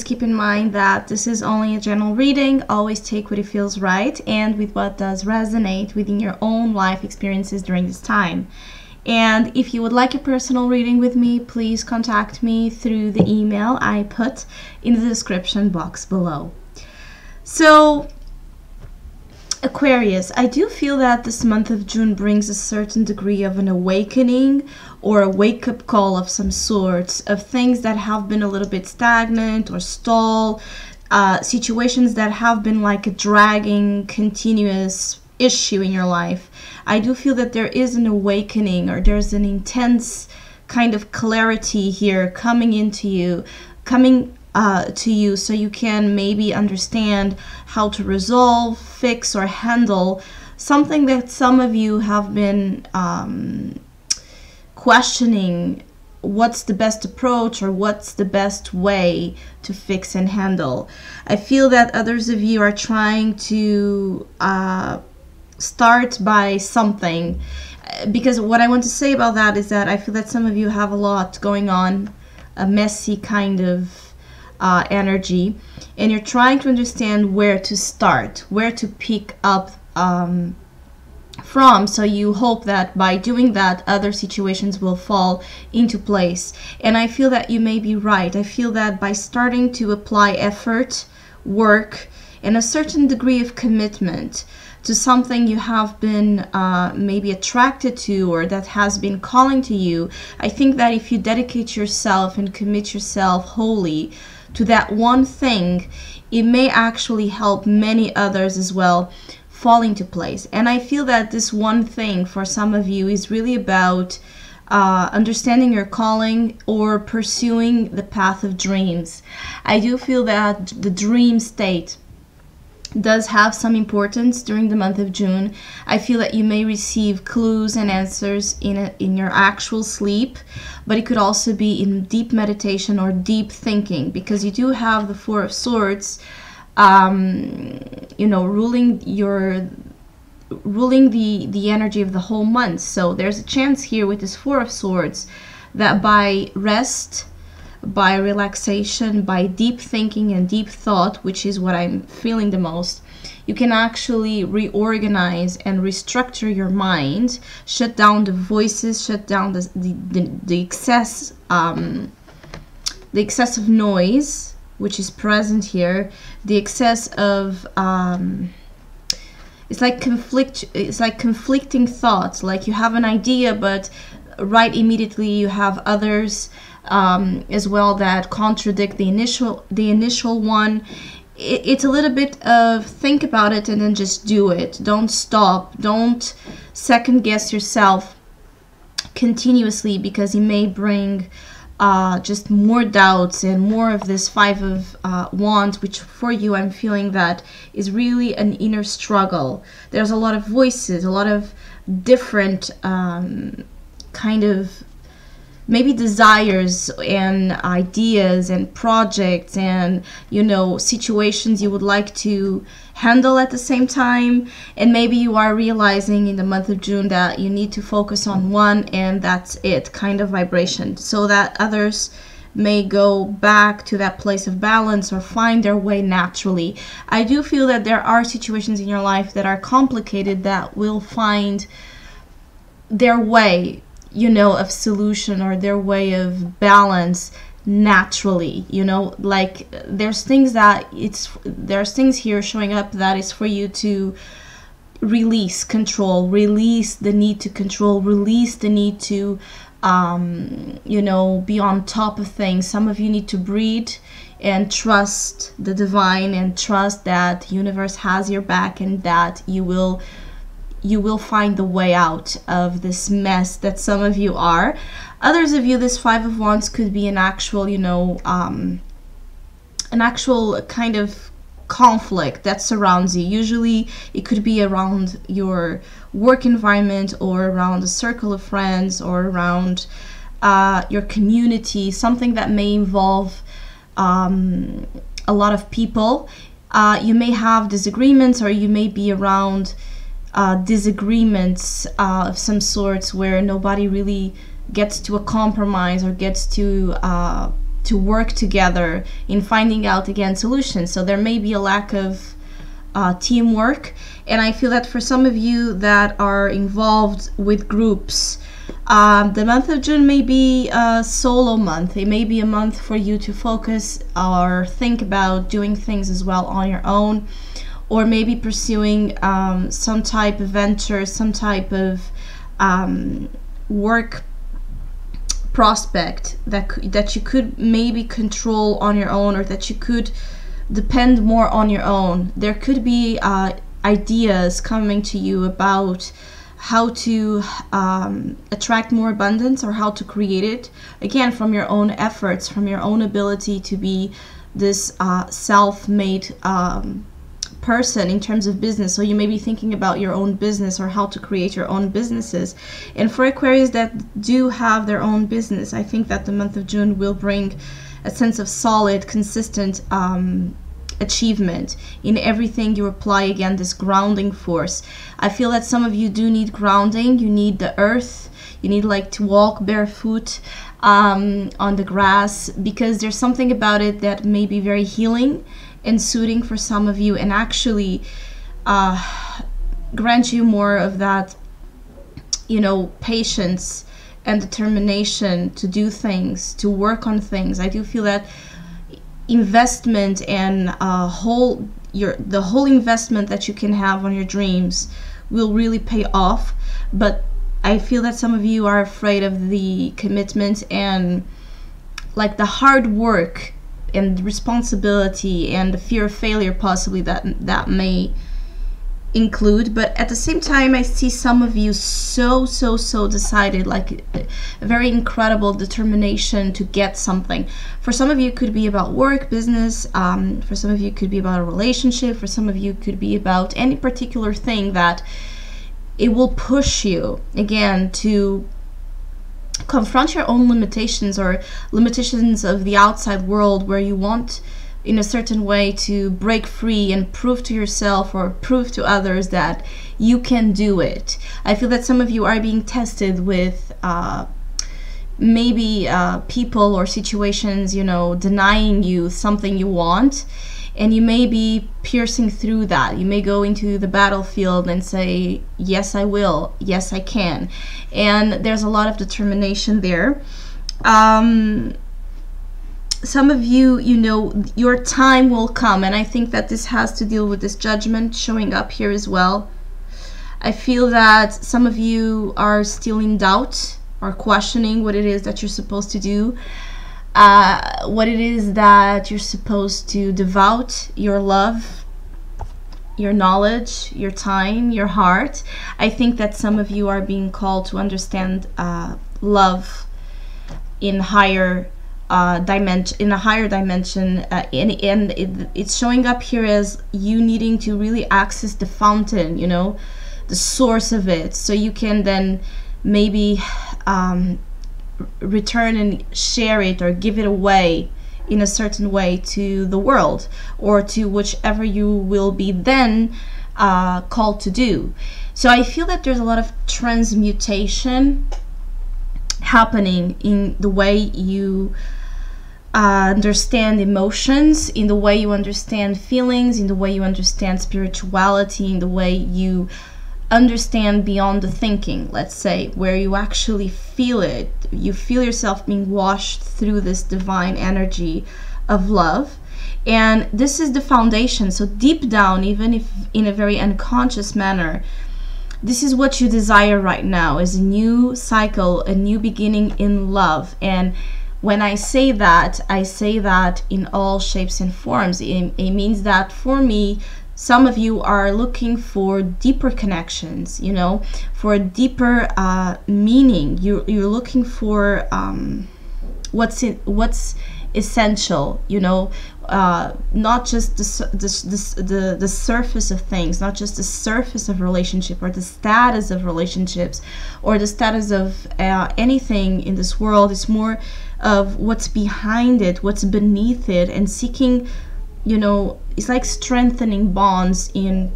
Just keep in mind that this is only a general reading. Always take what it feels right and with what does resonate within your own life experiences during this time. And if you would like a personal reading with me, please contact me through the email I put in the description box below. So, Aquarius, I do feel that this month of June brings a certain degree of an awakening or a wake-up call of some sorts of things that have been a little bit stagnant or stalled, situations that have been like a dragging, continuous issue in your life. I do feel that there is an awakening, or there's an intense kind of clarity here coming into you, to you, so you can maybe understand how to resolve, fix, or handle something that some of you have been questioning. What's the best approach, or what's the best way to fix and handle? I feel that others of you are trying to start by something, because what I want to say about that is that I feel that some of you have a lot going on, a messy kind of energy, and you're trying to understand where to start, where to pick up from. So you hope that by doing that, other situations will fall into place. And I feel that you may be right. I feel that by starting to apply effort, work, and a certain degree of commitment to something you have been maybe attracted to, or that has been calling to you, I think that if you dedicate yourself and commit yourself wholly to that one thing, it may actually help many others as well fall into place. And I feel that this one thing for some of you is really about understanding your calling or pursuing the path of dreams. I do feel that the dream state does have some importance during the month of June. I feel that you may receive clues and answers in your actual sleep, but it could also be in deep meditation or deep thinking, because you do have the Four of Swords, you know, ruling the energy of the whole month. So there's a chance here with this Four of Swords that by rest, by relaxation, by deep thinking and deep thought, which is what I'm feeling the most, you can actually reorganize and restructure your mind, shut down the voices, shut down the excessive noise which is present here, the excess of it's like conflicting thoughts. Like you have an idea, but right immediately you have others as well that contradict the initial one. It's a little bit of think about it and then just do it. Don't stop. Don't second guess yourself continuously, because it may bring just more doubts and more of this Five of Wands, which for you I'm feeling that is really an inner struggle. There's a lot of voices, a lot of different kind of maybe desires and ideas and projects and, you know, situations you would like to handle at the same time. And maybe you are realizing in the month of June that you need to focus on one and that's it, kind of vibration, so that others may go back to that place of balance or find their way naturally. I do feel that there are situations in your life that are complicated that will find their way, you know, of solution or their way of balance naturally. You know, like there's things here showing up that is for you to release control, release the need to control, release the need to you know, be on top of things. Some of you need to breathe and trust the divine and trust that the universe has your back and that you will find the way out of this mess that some of you are. Others of you, this Five of Wands could be an actual, you know, an actual kind of conflict that surrounds you. Usually it could be around your work environment or around a circle of friends or around your community, something that may involve a lot of people. You may have disagreements, or you may be around disagreements of some sorts where nobody really gets to a compromise or gets to to work together in finding out, again, solutions. So there may be a lack of teamwork, and I feel that for some of you that are involved with groups, the month of June may be a solo month. It may be a month for you to focus or think about doing things as well on your own, or maybe pursuing some type of venture, some type of work prospect that you could maybe control on your own, or that you could depend more on your own. There could be ideas coming to you about how to attract more abundance, or how to create it, again, from your own efforts, from your own ability to be this self-made person in terms of business. So you may be thinking about your own business, or how to create your own businesses. And for Aquarius that do have their own business, I think that the month of June will bring a sense of solid, consistent achievement in everything you apply. Again, this grounding force. I feel that some of you do need grounding. You need the earth. You need like to walk barefoot on the grass, because there's something about it that may be very healing and soothing for some of you, and actually grant you more of that, you know, patience and determination to do things, to work on things. I do feel that investment and the whole investment that you can have on your dreams will really pay off. But I feel that some of you are afraid of the commitment and like the hard work and responsibility and the fear of failure possibly that may include. But at the same time, I see some of you so decided, like a very incredible determination to get something. For some of you it could be about work, business, for some of you it could be about a relationship, for some of you it could be about any particular thing that it will push you again to confront your own limitations, or limitations of the outside world, where you want in a certain way to break free and prove to yourself or prove to others that you can do it. I feel that some of you are being tested with maybe people or situations, you know, denying you something you want, and you may be piercing through that. You may go into the battlefield and say, yes, I will, yes, I can. And there's a lot of determination there. Some of you, you know, your time will come, and I think that this has to deal with this judgment showing up here as well. I feel that some of you are still in doubt or questioning what it is that you're supposed to do, what it is that you're supposed to devote your love, your knowledge, your time, your heart. I think that some of you are being called to understand love in higher dimension, and it's showing up here as you needing to really access the fountain, you know, the source of it, so you can then maybe return and share it or give it away in a certain way to the world, or to whichever you will be then called to do. So I feel that there's a lot of transmutation happening in the way you understand emotions, in the way you understand feelings, in the way you understand spirituality, in the way you understand beyond the thinking, let's say, where you actually feel it. You feel yourself being washed through this divine energy of love. And this is the foundation. So deep down, even if in a very unconscious manner, this is what you desire right now, is a new cycle, a new beginning in love. And when I say that in all shapes and forms. It means that for me, some of you are looking for deeper connections, you know, for a deeper meaning. You're looking for what's essential, you know, not just the surface of things, not just the surface of relationship, or the status of relationships, or the status of anything in this world. It's more of what's behind it, what's beneath it, and seeking, you know, it's like strengthening bonds in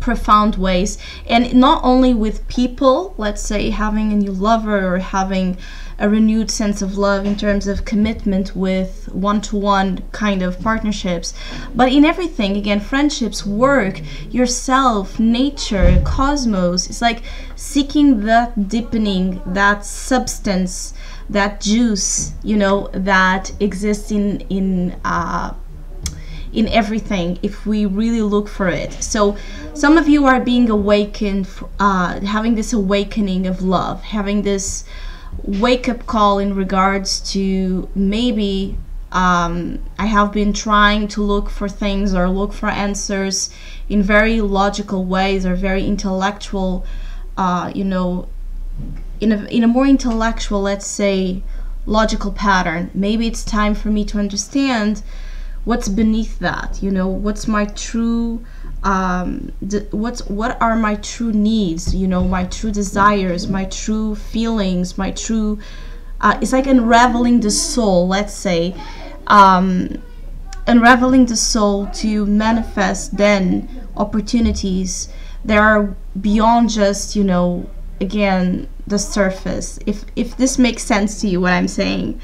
profound ways, and not only with people, let's say having a new lover or having a renewed sense of love in terms of commitment with one-to-one kind of partnerships, but in everything. Again, friendships, work, yourself, nature, cosmos. It's like seeking that deepening, that substance, that juice, you know, that exists in everything if we really look for it. So some of you are being awakened, having this awakening of love, having this wake-up call in regards to maybe I have been trying to look for things or look for answers in very logical ways or very intellectual, you know, in a more intellectual, let's say, logical pattern. Maybe it's time for me to understand what's beneath that, you know, what's my true what are my true needs, you know, my true desires, my true feelings, my true it's like unraveling the soul, let's say, unraveling the soul to manifest then opportunities that are beyond just, you know, again, the surface, if this makes sense to you, what I'm saying.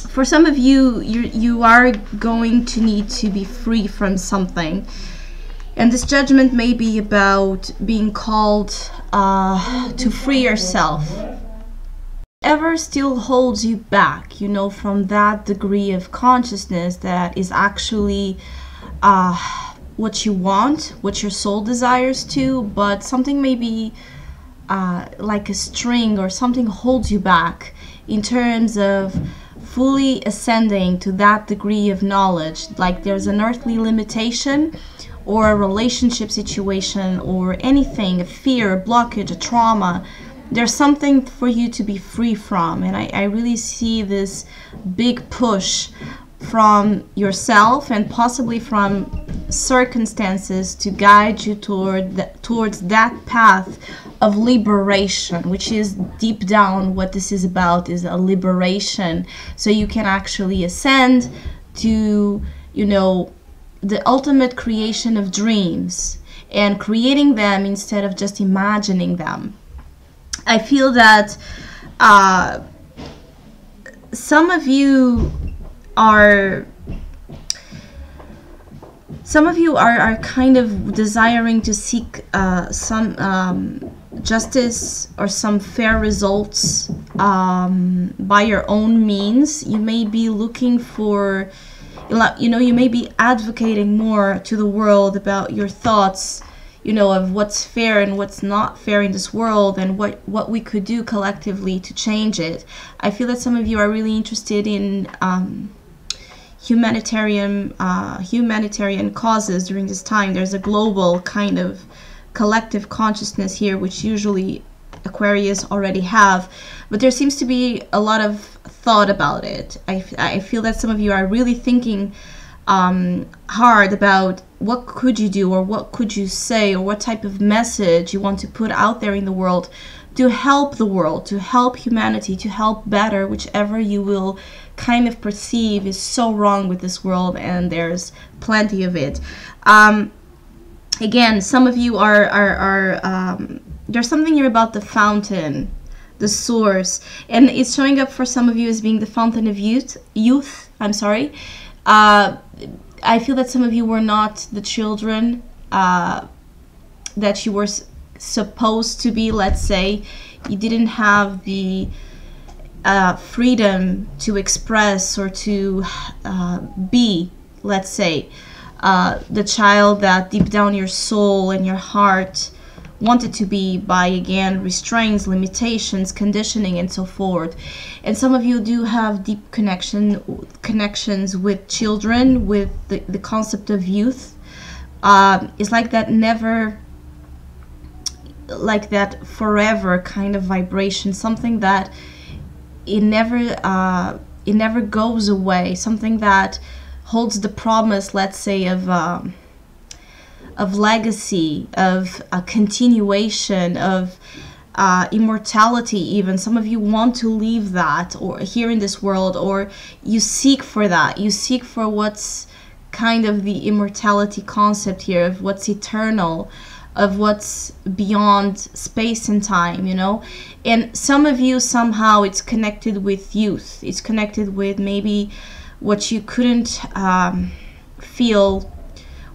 For some of you, you are going to need to be free from something. And this judgment may be about being called to free yourself. Whatever still holds you back, you know, from that degree of consciousness that is actually what you want, what your soul desires to, but something may be like a string or something holds you back in terms of fully ascending to that degree of knowledge. Like there's an earthly limitation or a relationship situation or anything, a fear, a blockage, a trauma. There's something for you to be free from. And I really see this big push from yourself and possibly from circumstances to guide you towards that path of liberation, which is deep down what this is about, is a liberation, so you can actually ascend to, you know, the ultimate creation of dreams and creating them instead of just imagining them. I feel that some of you are kind of desiring to seek some justice or some fair results by your own means. You may be looking for, you know, you may be advocating more to the world about your thoughts, you know, of what's fair and what's not fair in this world and what we could do collectively to change it. I feel that some of you are really interested in humanitarian causes during this time. There's a global kind of collective consciousness here, which usually Aquarius already have, but there seems to be a lot of thought about it. I feel that some of you are really thinking hard about what could you do or what could you say or what type of message you want to put out there in the world to help the world, to help humanity, to help better whichever you will kind of perceive is so wrong with this world, and there's plenty of it. Again, some of you are there's something here about the fountain, the source, and it's showing up for some of you as being the fountain of youth. I'm sorry. I feel that some of you were not the children that you were supposed to be. Let's say you didn't have the freedom to express or to be, let's say, the child that deep down your soul and your heart wanted to be by, again, restraints, limitations, conditioning, and so forth. And some of you do have deep connections with children, with the concept of youth. It's like that never, like that forever kind of vibration, something that it never goes away, something that holds the promise, let's say, of legacy, of a continuation, of immortality even. Some of you want to leave that or here in this world, or you seek for that. You seek for what's kind of the immortality concept here of what's eternal, of what's beyond space and time, you know. And some of you, somehow it's connected with youth, it's connected with maybe what you couldn't feel,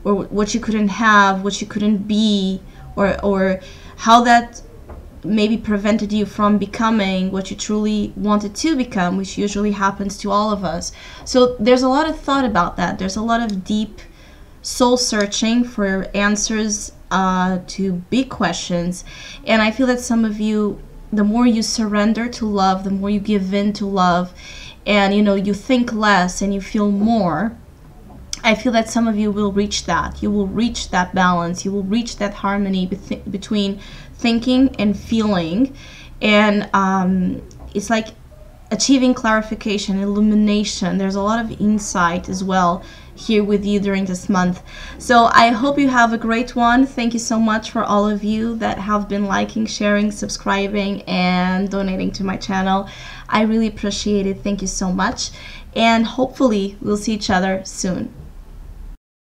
or what you couldn't have, what you couldn't be, or how that maybe prevented you from becoming what you truly wanted to become, which usually happens to all of us. So there's a lot of thought about that. There's a lot of deep soul searching for answers to big questions. And I feel that some of you, the more you surrender to love, the more you give in to love, and you know, you think less and you feel more, I feel that some of you will reach that. You will reach that balance. You will reach that harmony between thinking and feeling. And it's like achieving clarification, illumination. There's a lot of insight as well here with you during this month. So I hope you have a great one. Thank you so much for all of you that have been liking, sharing, subscribing, and donating to my channel. I really appreciate it. Thank you so much. And hopefully we'll see each other soon.